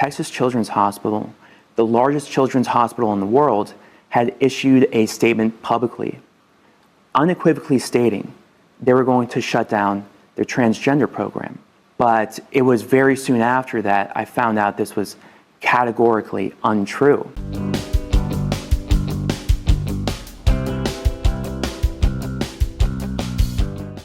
Texas Children's Hospital, the largest children's hospital in the world, had issued a statement publicly, unequivocally stating they were going to shut down their transgender program. But it was very soon after that I found out this was categorically untrue.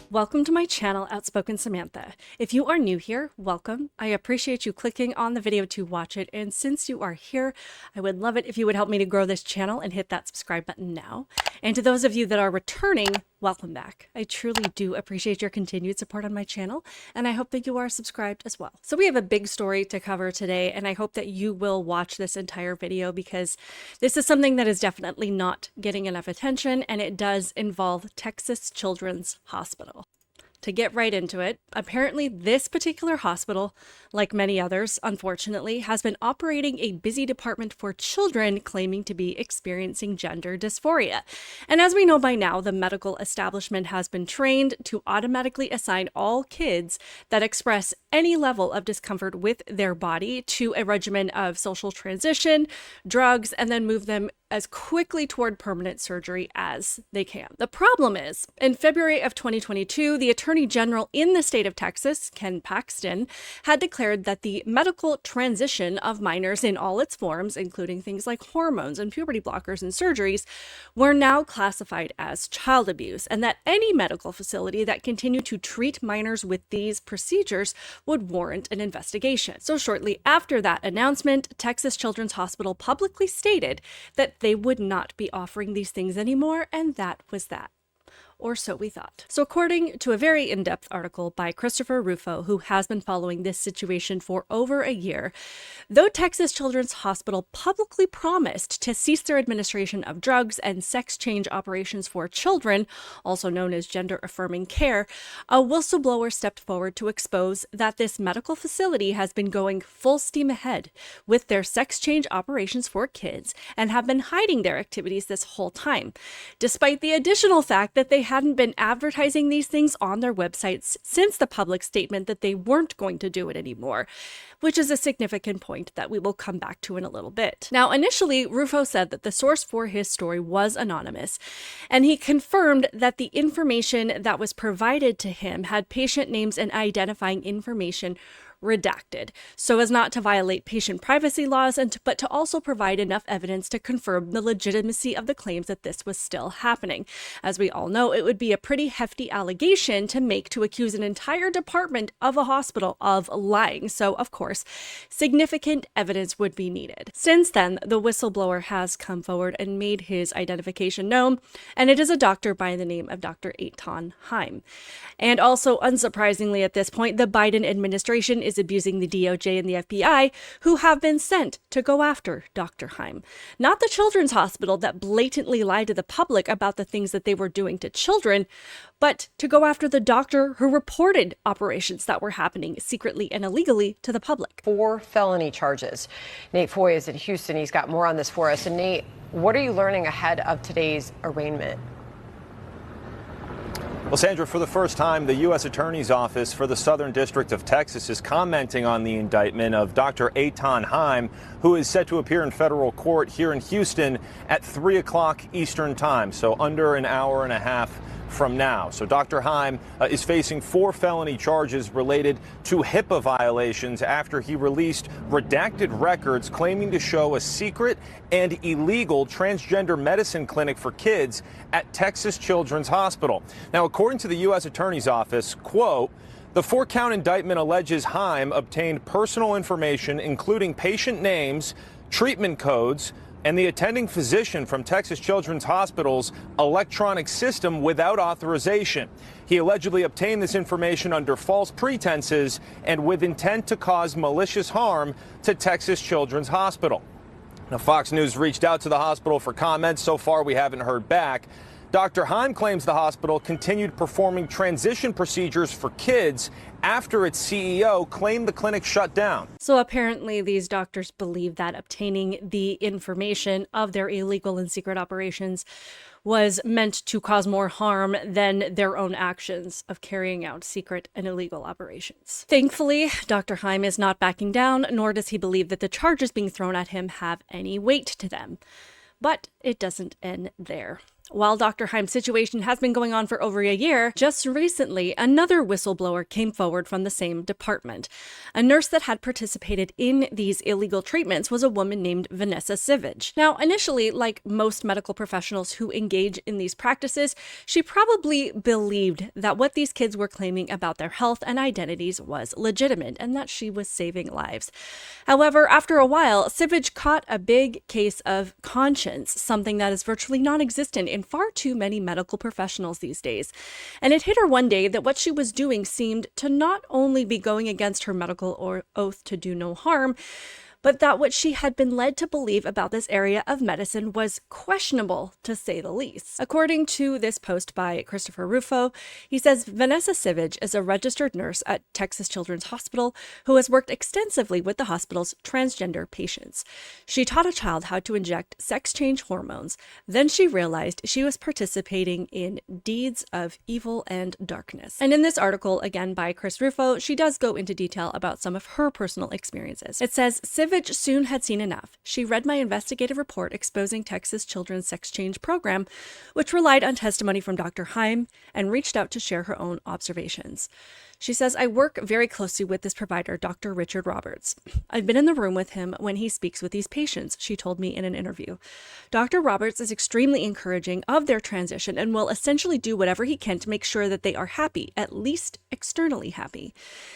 Welcome to my channel, Outspoken Samantha. If you are new here, welcome. I appreciate you clicking on the video to watch it. And since you are here, I would love it if you would help me to grow this channel and hit that subscribe button now. And to those of you that are returning, welcome back. I truly do appreciate your continued support on my channel, and I hope that you are subscribed as well. So we have a big story to cover today, and I hope that you will watch this entire video because this is something that is definitely not getting enough attention, and it does involve Texas Children's Hospital. To get right into it, apparently this particular hospital, like many others, unfortunately, has been operating a busy department for children claiming to be experiencing gender dysphoria. And as we know by now, the medical establishment has been trained to automatically assign all kids that express any level of discomfort with their body to a regimen of social transition, drugs, and then move them as quickly toward permanent surgery as they can. The problem is, in February of 2022, the Attorney General in the state of Texas, Ken Paxton, had declared that the medical transition of minors in all its forms, including things like hormones and puberty blockers and surgeries, were now classified as child abuse, and that any medical facility that continued to treat minors with these procedures would warrant an investigation. So shortly after that announcement, Texas Children's Hospital publicly stated that they would not be offering these things anymore, and that was that. Or so we thought. So according to a very in-depth article by Christopher Rufo, who has been following this situation for over a year, though Texas Children's Hospital publicly promised to cease their administration of drugs and sex change operations for children, also known as gender affirming care, a whistleblower stepped forward to expose that this medical facility has been going full steam ahead with their sex change operations for kids and have been hiding their activities this whole time, despite the additional fact that they hadn't been advertising these things on their websites since the public statement that they weren't going to do it anymore, which is a significant point that we will come back to in a little bit. Now, initially, Rufo said that the source for his story was anonymous, and he confirmed that the information that was provided to him had patient names and identifying information redacted, so as not to violate patient privacy laws, but to also provide enough evidence to confirm the legitimacy of the claims that this was still happening. As we all know, it would be a pretty hefty allegation to make to accuse an entire department of a hospital of lying, so of course, significant evidence would be needed. Since then, the whistleblower has come forward and made his identification known, and it is a doctor by the name of Dr. Eitan Haim. And also, unsurprisingly at this point, the Biden administration is abusing the DOJ and the FBI, who have been sent to go after Dr. Haim. Not the children's hospital that blatantly lied to the public about the things that they were doing to children, but to go after the doctor who reported operations that were happening secretly and illegally to the public. 4 felony charges. Nate Foy is in Houston. He's got more on this for us. And Nate, what are you learning ahead of today's arraignment? Well, Sandra, for the first time, the U.S. Attorney's Office for the Southern District of Texas is commenting on the indictment of Dr. Eitan Haim, who is set to appear in federal court here in Houston at 3 o'clock Eastern time, so under an hour and a half from now. So Dr. Haim is facing 4 felony charges related to HIPAA violations after he released redacted records claiming to show a secret and illegal transgender medicine clinic for kids at Texas Children's Hospital. Now, according to the U.S. Attorney's Office, quote, the 4-count indictment alleges Haim obtained personal information, including patient names, treatment codes, and the attending physician from Texas Children's Hospital's electronic system without authorization. He allegedly obtained this information under false pretenses and with intent to cause malicious harm to Texas Children's Hospital. Now, Fox News reached out to the hospital for comments. So far, we haven't heard back. Dr. Haim claims the hospital continued performing transition procedures for kids after its CEO claimed the clinic shut down. So apparently these doctors believe that obtaining the information of their illegal and secret operations was meant to cause more harm than their own actions of carrying out secret and illegal operations. Thankfully, Dr. Haim is not backing down, nor does he believe that the charges being thrown at him have any weight to them. But it doesn't end there. While Dr. Haim's situation has been going on for over a year, just recently, another whistleblower came forward from the same department. A nurse that had participated in these illegal treatments was a woman named Vanessa Sivadge. Now, initially, like most medical professionals who engage in these practices, she probably believed that what these kids were claiming about their health and identities was legitimate and that she was saving lives. However, after a while, Sivadge caught a big case of conscience, something that is virtually non-existent in far too many medical professionals these days. And it hit her one day that what she was doing seemed to not only be going against her medical oath to do no harm, but that what she had been led to believe about this area of medicine was questionable, to say the least. According to this post by Christopher Rufo, he says Vanessa Sivadge is a registered nurse at Texas Children's Hospital who has worked extensively with the hospital's transgender patients. She taught a child how to inject sex change hormones. Then she realized she was participating in deeds of evil and darkness. And in this article, again by Chris Rufo, she does go into detail about some of her personal experiences. It says, Sivadge soon had seen enough. She read my investigative report exposing Texas Children's sex change program, which relied on testimony from Dr. Haim, and reached out to share her own observations. She says, I work very closely with this provider, Dr. Richard Roberts. I've been in the room with him when he speaks with these patients, she told me in an interview. Dr. Roberts is extremely encouraging of their transition and will essentially do whatever he can to make sure that they are happy, at least externally happy,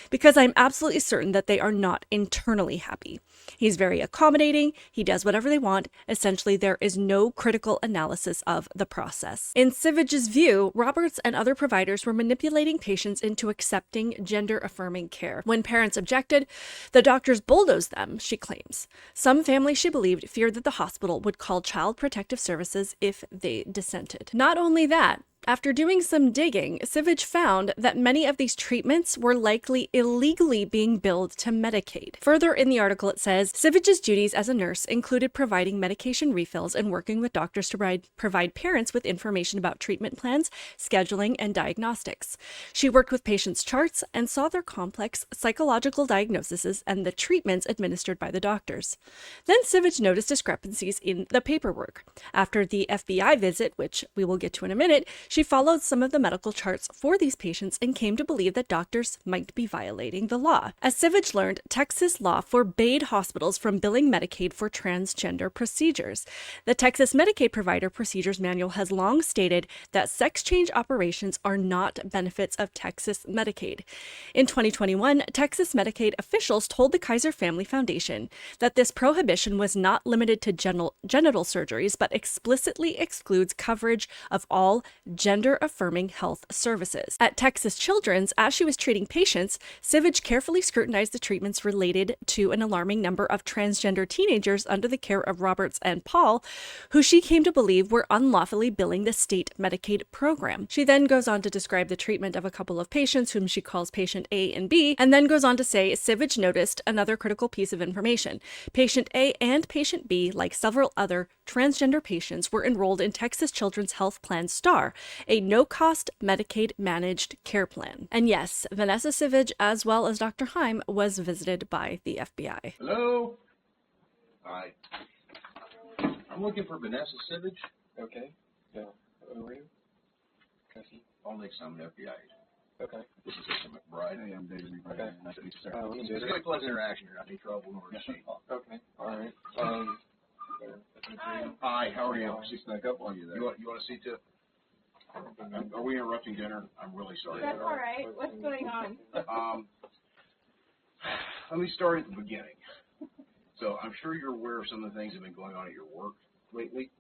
because I'm absolutely certain that they are not internally happy. He's very accommodating. He does whatever they want. Essentially, there is no critical analysis of the process. In Sivadge's view, Roberts and other providers were manipulating patients into accepting gender-affirming care. When parents objected, the doctors bulldozed them, she claims. Some families, she believed, feared that the hospital would call Child Protective Services if they dissented. Not only that, after doing some digging, Sivadge found that many of these treatments were likely illegally being billed to Medicaid. Further in the article, it says, Sivadge's duties as a nurse included providing medication refills and working with doctors to provide parents with information about treatment plans, scheduling, and diagnostics. She worked with patients' charts and saw their complex psychological diagnoses and the treatments administered by the doctors. Then Sivadge noticed discrepancies in the paperwork. After the FBI visit, which we will get to in a minute, she followed some of the medical charts for these patients and came to believe that doctors might be violating the law. As Sivadge learned, Texas law forbade hospitals from billing Medicaid for transgender procedures. The Texas Medicaid Provider Procedures Manual has long stated that sex change operations are not benefits of Texas Medicaid. In 2021, Texas Medicaid officials told the Kaiser Family Foundation that this prohibition was not limited to genital surgeries, but explicitly excludes coverage of all gender-affirming health services. At Texas Children's, as she was treating patients, Sivadge carefully scrutinized the treatments related to an alarming number of transgender teenagers under the care of Roberts and Paul, who she came to believe were unlawfully billing the state Medicaid program. She then goes on to describe the treatment of a couple of patients whom she calls patient A and B, and then goes on to say Sivadge noticed another critical piece of information. Patient A and patient B, like several other transgender patients, were enrolled in Texas Children's Health Plan STAR, a no-cost Medicaid-managed care plan. And yes, Vanessa Sivadge, as well as Dr. Haim, was visited by the FBI. Hello? Hi. I'm looking for Vanessa Sivadge. Okay. Yeah. Who are you? Cassie. I'll make some FBI agent. Okay. This is Mr. McBride. Hey, I'm David McBride. Okay. Nice to meet you, sir. Just get a close interaction. You're not in trouble nor is she. Okay. All right. Hi, how are you? She snuck up on you there. You want to see too? Are we interrupting dinner? I'm really sorry. That's all right. What's going on? Let me start at the beginning. So I'm sure you're aware of some of the things that have been going on at your work lately.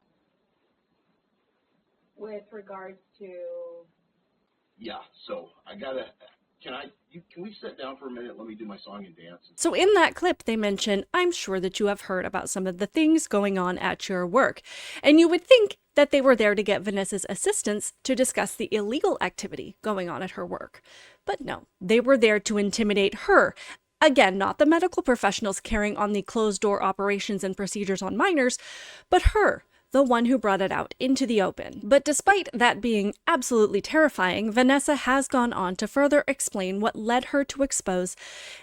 With regards to? Yeah, so I got Can we sit down for a minute? Let me do my song and dance. So in that clip, they mention, I'm sure that you have heard about some of the things going on at your work. And you would think that they were there to get Vanessa's assistance to discuss the illegal activity going on at her work. But no, they were there to intimidate her. Again, not the medical professionals carrying on the closed-door operations and procedures on minors, but her, the one who brought it out into the open. But despite that being absolutely terrifying, Vanessa has gone on to further explain what led her to expose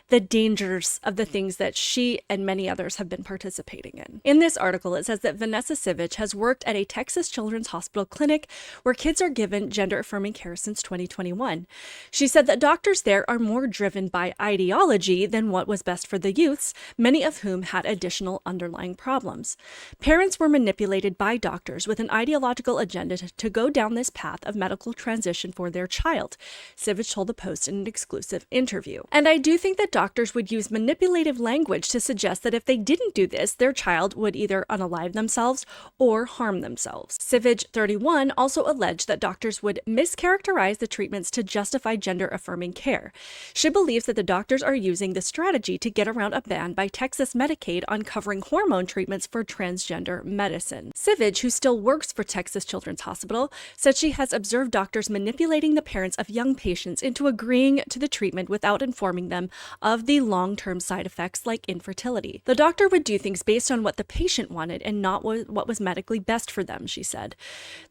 the dangers of the things that she and many others have been participating in. In this article, it says that Vanessa Sivadge has worked at a Texas Children's Hospital clinic where kids are given gender-affirming care since 2021. She said that doctors there are more driven by ideology than what was best for the youths, many of whom had additional underlying problems. Parents were manipulated by doctors with an ideological agenda to go down this path of medical transition for their child, Sivadge told the Post in an exclusive interview. And I do think that doctors would use manipulative language to suggest that if they didn't do this, their child would either unalive themselves or harm themselves. Sivadge, 31, also alleged that doctors would mischaracterize the treatments to justify gender-affirming care. She believes that the doctors are using the strategy to get around a ban by Texas Medicaid on covering hormone treatments for transgender medicine. Sivadge, who still works for Texas Children's Hospital, said she has observed doctors manipulating the parents of young patients into agreeing to the treatment without informing them of the long-term side effects like infertility. The doctor would do things based on what the patient wanted and not what was medically best for them, she said.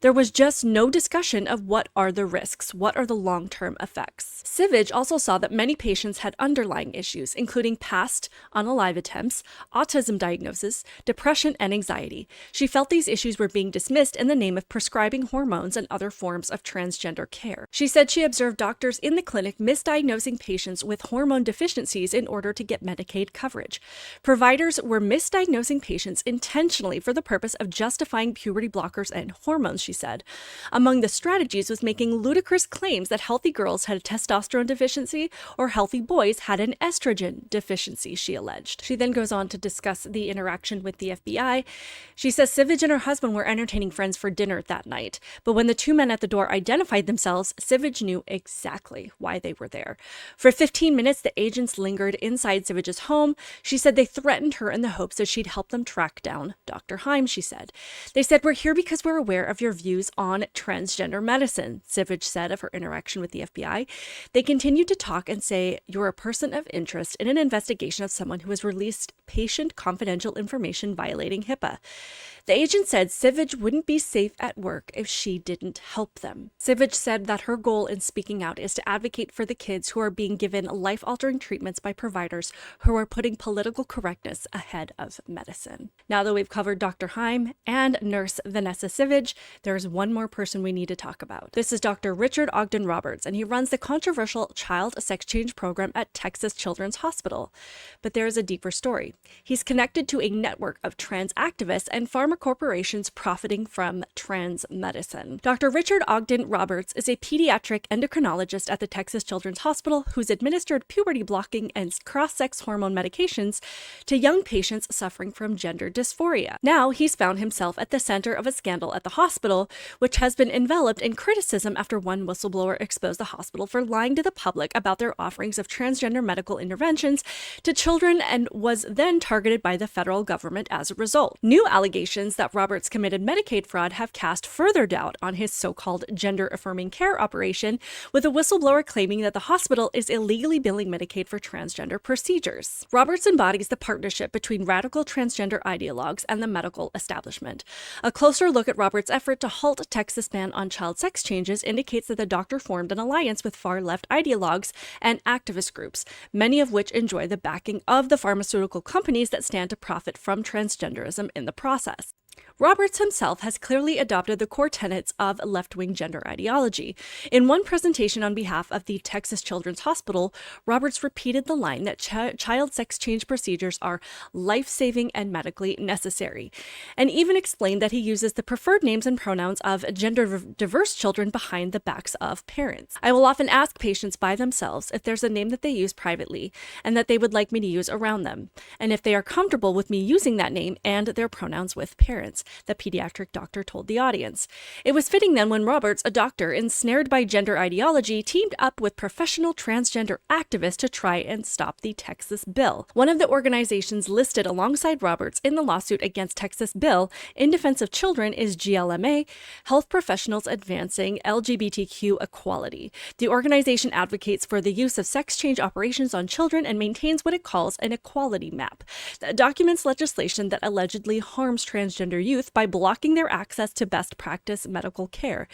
There was just no discussion of what are the risks, what are the long-term effects. Sivadge also saw that many patients had underlying issues, including past unalive attempts, autism diagnosis, depression, and anxiety. She felt these issues were being dismissed in the name of prescribing hormones and other forms of transgender care. She said she observed doctors in the clinic misdiagnosing patients with hormone deficiencies in order to get Medicaid coverage. Providers were misdiagnosing patients intentionally for the purpose of justifying puberty blockers and hormones, she said. Among the strategies was making ludicrous claims that healthy girls had a testosterone deficiency or healthy boys had an estrogen deficiency, she alleged. She then goes on to discuss the interaction with the FBI. She says Sivadge and her husband were entertaining friends for dinner that night, but when the two men at the door identified themselves, Sivadge knew exactly why they were there. For 15 minutes, the agents lingered inside Sivadge's home. She said they threatened her in the hopes that she'd help them track down Dr. Haim, she said. They said, "We're here because we're aware of your views on transgender medicine," Sivadge said of her interaction with the FBI. They continued to talk and say, "You're a person of interest in an investigation of someone who has released patient confidential information violating HIPAA." The agent said Sivadge wouldn't be safe at work if she didn't help them. Sivadge said that her goal in speaking out is to advocate for the kids who are being given life-altering treatments by providers who are putting political correctness ahead of medicine. Now that we've covered Dr. Haim and nurse Vanessa Sivadge, there's one more person we need to talk about. This is Dr. Richard Ogden Roberts, and he runs the controversial child sex change program at Texas Children's Hospital. But there is a deeper story. He's connected to a network of trans activists and pharma corporations profiting from trans medicine. Dr. Richard Ogden Roberts is a pediatric endocrinologist at the Texas Children's Hospital who's administered puberty-blocking and cross-sex hormone medications to young patients suffering from gender dysphoria. Now, he's found himself at the center of a scandal at the hospital, which has been enveloped in criticism after one whistleblower exposed the hospital for lying to the public about their offerings of transgender medical interventions to children and was then targeted by the federal government as a result. New allegations that Roberts committed Medicaid fraud have cast further doubt on his so-called gender-affirming care operation, with a whistleblower claiming that the hospital is illegally billing Medicaid for transgender procedures. Roberts embodies the partnership between radical transgender ideologues and the medical establishment. A closer look at Roberts' effort to halt Texas' ban on child sex changes indicates that the doctor formed an alliance with far-left ideologues and activist groups, many of which enjoy the backing of the pharmaceutical companies that stand to profit from transgenderism in the process. Roberts himself has clearly adopted the core tenets of left-wing gender ideology. In one presentation on behalf of the Texas Children's Hospital, Roberts repeated the line that child sex change procedures are life-saving and medically necessary, and even explained that he uses the preferred names and pronouns of gender-diverse children behind the backs of parents. "I will often ask patients by themselves if there's a name that they use privately and that they would like me to use around them, and if they are comfortable with me using that name and their pronouns with parents. parents, the pediatric doctor told the audience. It was fitting then when Roberts, a doctor ensnared by gender ideology, teamed up with professional transgender activists to try and stop the Texas bill. One of the organizations listed alongside Roberts in the lawsuit against Texas bill in defense of children is GLMA, Health Professionals Advancing LGBTQ Equality. The organization advocates for the use of sex change operations on children and maintains what it calls an equality map that documents legislation that allegedly harms transgender youth by blocking their access to best practice medical care.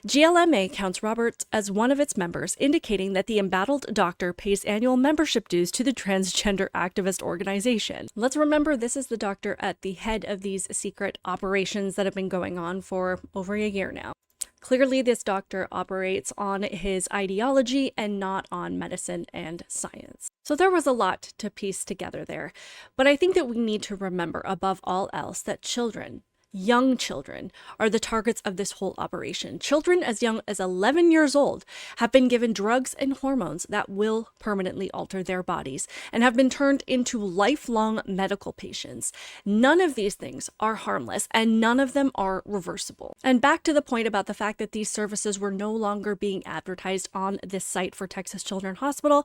GLMA counts Roberts as one of its members, indicating that the embattled doctor pays annual membership dues to the transgender activist organization. Let's remember this is the doctor at the head of these secret operations that have been going on for over a year now. Clearly, this doctor operates on his ideology and not on medicine and science. So there was a lot to piece together there. But I think that we need to remember above all else that children, young children, are the targets of this whole operation. Children as young as 11 years old have been given drugs and hormones that will permanently alter their bodies and have been turned into lifelong medical patients. None of these things are harmless and none of them are reversible. And back to the point about the fact that these services were no longer being advertised on this site for Texas Children's Hospital,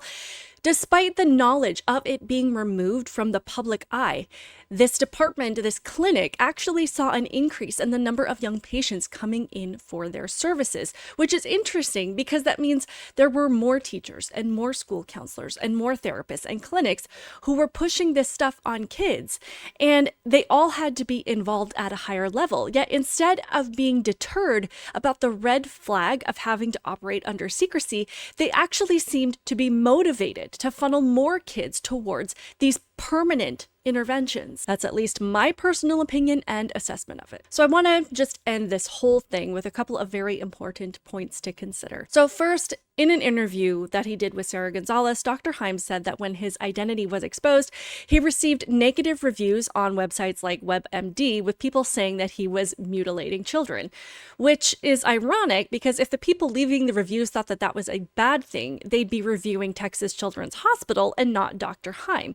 despite the knowledge of it being removed from the public eye, this department, this clinic, actually saw an increase in the number of young patients coming in for their services, which is interesting because that means there were more teachers and more school counselors and more therapists and clinics who were pushing this stuff on kids, and they all had to be involved at a higher level. Yet instead of being deterred about the red flag of having to operate under secrecy, they actually seemed to be motivated to funnel more kids towards these permanent interventions. That's at least my personal opinion and assessment of it. So I want to just end this whole thing with a couple of very important points to consider. So first, in an interview that he did with Sarah Gonzalez, Dr. Haim said that when his identity was exposed, he received negative reviews on websites like WebMD with people saying that he was mutilating children, which is ironic because if the people leaving the reviews thought that that was a bad thing, they'd be reviewing Texas Children's Hospital and not Dr. Haim.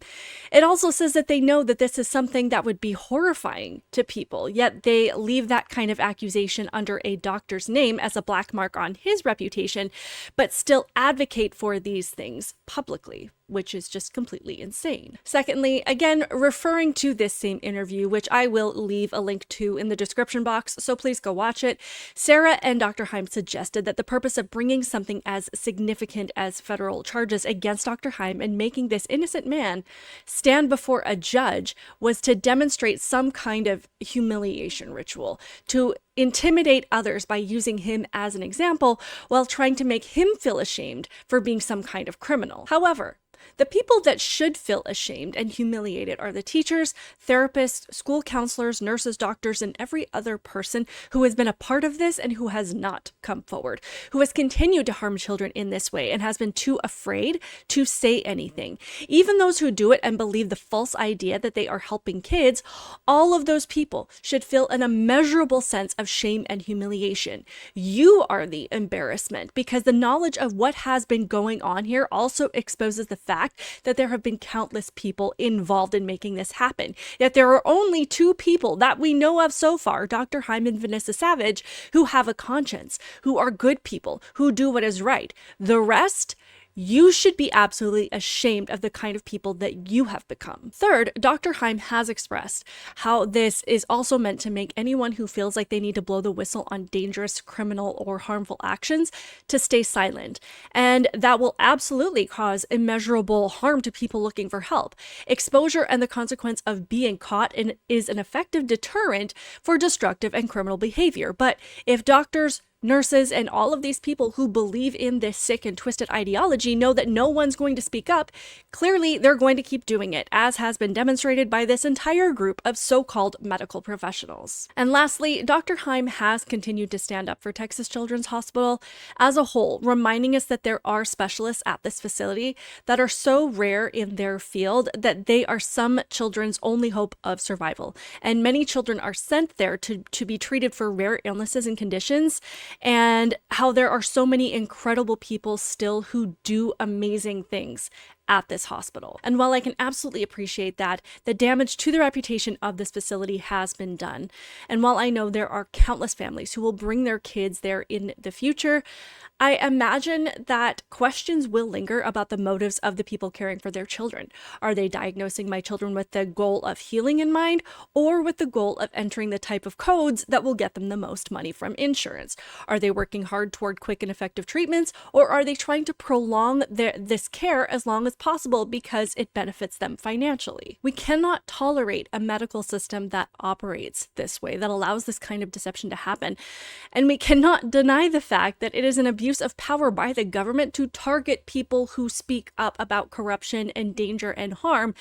It also says that they know that this is something that would be horrifying to people, yet they leave that kind of accusation under a doctor's name as a black mark on his reputation, but still advocate for these things publicly, which is just completely insane. Secondly, again, referring to this same interview, which I will leave a link to in the description box, so please go watch it, Sarah and Dr. Haim suggested that the purpose of bringing something as significant as federal charges against Dr. Haim and making this innocent man stand before a judge was to demonstrate some kind of humiliation ritual, to intimidate others by using him as an example while trying to make him feel ashamed for being some kind of criminal. However, the people that should feel ashamed and humiliated are the teachers, therapists, school counselors, nurses, doctors, and every other person who has been a part of this and who has not come forward, who has continued to harm children in this way and has been too afraid to say anything. Even those who do it and believe the false idea that they are helping kids, all of those people should feel an immeasurable sense of shame and humiliation. You are the embarrassment because the knowledge of what has been going on here also exposes the fact that there have been countless people involved in making this happen. Yet there are only two people that we know of so far, Dr. Haim and Vanessa Sivadge, who have a conscience, who are good people, who do what is right. The rest, you should be absolutely ashamed of the kind of people that you have become. Third, Dr. Haim has expressed how this is also meant to make anyone who feels like they need to blow the whistle on dangerous, criminal, or harmful actions to stay silent. And that will absolutely cause immeasurable harm to people looking for help. Exposure and the consequence of being caught is an effective deterrent for destructive and criminal behavior. But if doctors, nurses, and all of these people who believe in this sick and twisted ideology know that no one's going to speak up, clearly they're going to keep doing it, as has been demonstrated by this entire group of so-called medical professionals. And lastly, Dr. Haim has continued to stand up for Texas Children's Hospital as a whole, reminding us that there are specialists at this facility that are so rare in their field that they are some children's only hope of survival. And many children are sent there to be treated for rare illnesses and conditions, and how there are so many incredible people still who do amazing things at this hospital. And while I can absolutely appreciate that, the damage to the reputation of this facility has been done. And while I know there are countless families who will bring their kids there in the future, I imagine that questions will linger about the motives of the people caring for their children. Are they diagnosing my children with the goal of healing in mind, or with the goal of entering the type of codes that will get them the most money from insurance? Are they working hard toward quick and effective treatments, or are they trying to prolong this care as long as possible because it benefits them financially? We cannot tolerate a medical system that operates this way, that allows this kind of deception to happen. And we cannot deny the fact that it is an abuse of power by the government to target people who speak up about corruption and danger and harm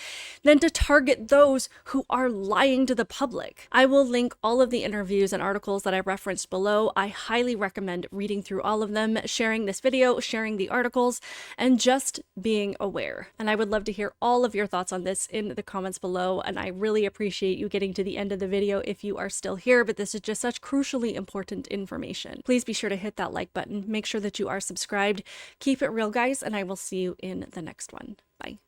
than to target those who are lying to the public. I will link all of the interviews and articles that I referenced below. I highly recommend reading through all of them, sharing this video, sharing the articles, and just being aware. And I would love to hear all of your thoughts on this in the comments below, and I really appreciate you getting to the end of the video if you are still here, but this is just such crucially important information. Please be sure to hit that like button, make sure that you are subscribed. Keep it real, guys, and I will see you in the next one. Bye.